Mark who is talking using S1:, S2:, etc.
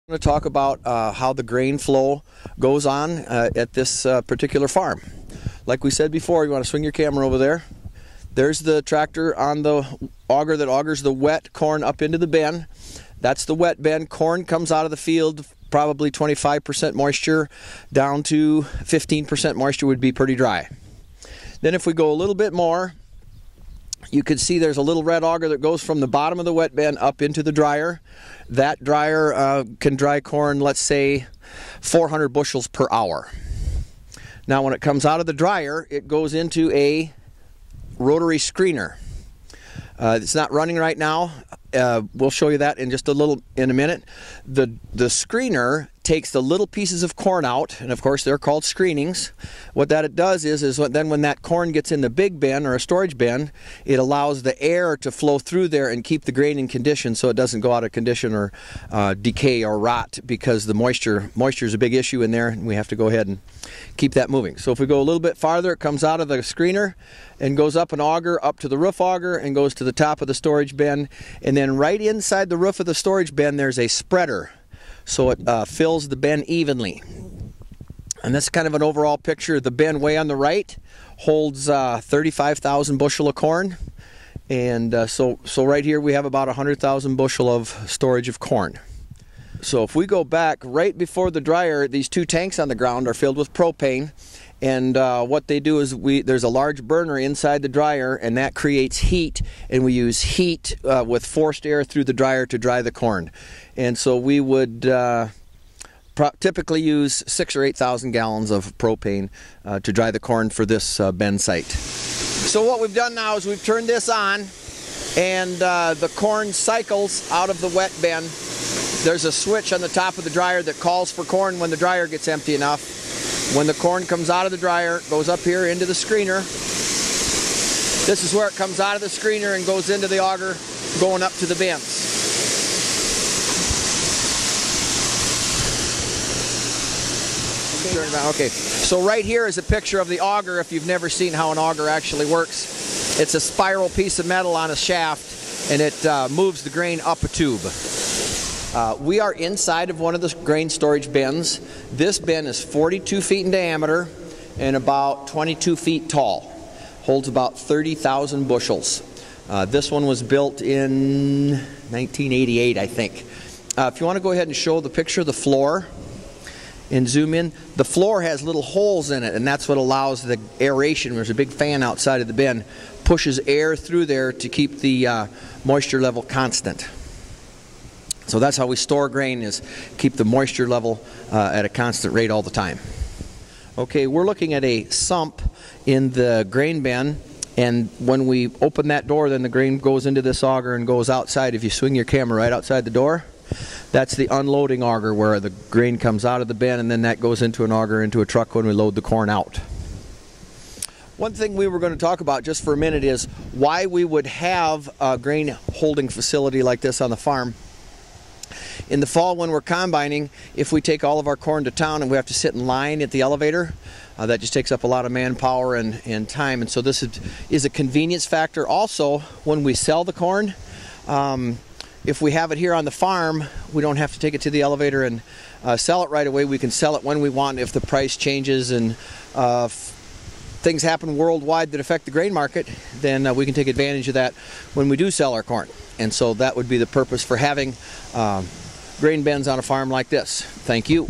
S1: I'm going to talk about how the grain flow goes on at this particular farm. Like we said before, you want to swing your camera over there. There's the tractor on the auger that augers the wet corn up into the bin. That's the wet bin. Corn comes out of the field, probably 25% moisture down to 15% moisture would be pretty dry. Then if we go a little bit more, you can see there's a little red auger that goes from the bottom of the wet bin up into the dryer. That dryer can dry corn, let's say 400 bushels per hour. Now when it comes out of the dryer, it goes into a rotary screener. It's not running right now. We'll show you that in just in a minute. The screener takes the little pieces of corn out, and of course they're called screenings. What that it does is then when that corn gets in the big bin or a storage bin, it allows the air to flow through there and keep the grain in condition so it doesn't go out of condition or decay or rot, because the moisture is a big issue in there and we have to go ahead and keep that moving. So if we go a little bit farther, it comes out of the screener and goes up an auger, up to the roof auger, and goes to the top of the storage bin. And then right inside the roof of the storage bin there's a spreader, so it fills the bin evenly. And this is kind of an overall picture. The bin way on the right holds 35,000 bushel of corn, and so right here we have about 100,000 bushel of storage of corn. So if we go back right before the dryer, these two tanks on the ground are filled with propane. And what they do is there's a large burner inside the dryer, and that creates heat, and we use heat with forced air through the dryer to dry the corn. And so we would typically use 6,000 or 8,000 gallons of propane to dry the corn for this bin site. So what we've done now is we've turned this on, and the corn cycles out of the wet bin. There's a switch on the top of the dryer that calls for corn when the dryer gets empty enough. When the corn comes out of the dryer, it goes up here into the screener. This is where it comes out of the screener and goes into the auger, going up to the bins. Okay, so right here is a picture of the auger if you've never seen how an auger actually works. It's a spiral piece of metal on a shaft, and it moves the grain up a tube. We are inside of one of the grain storage bins. This bin is 42 feet in diameter and about 22 feet tall. Holds about 30,000 bushels. This one was built in 1988, I think. If you want to go ahead and show the picture of the floor and zoom in, the floor has little holes in it, and that's what allows the aeration. There's a big fan outside of the bin, pushes air through there to keep the moisture level constant. So that's how we store grain, is keep the moisture level at a constant rate all the time. Okay, we're looking at a sump in the grain bin, and when we open that door, then the grain goes into this auger and goes outside. If you swing your camera right outside the door, that's the unloading auger where the grain comes out of the bin, and then that goes into an auger into a truck when we load the corn out. One thing we were going to talk about just for a minute is why we would have a grain holding facility like this on the farm. In the fall when we're combining, if we take all of our corn to town and we have to sit in line at the elevator, that just takes up a lot of manpower and time, and so this is a convenience factor. Also, when we sell the corn, if we have it here on the farm, we don't have to take it to the elevator and sell it right away. We can sell it when we want. If the price changes and things happen worldwide that affect the grain market, then we can take advantage of that when we do sell our corn. And so that would be the purpose for having grain bins on a farm like this. Thank you.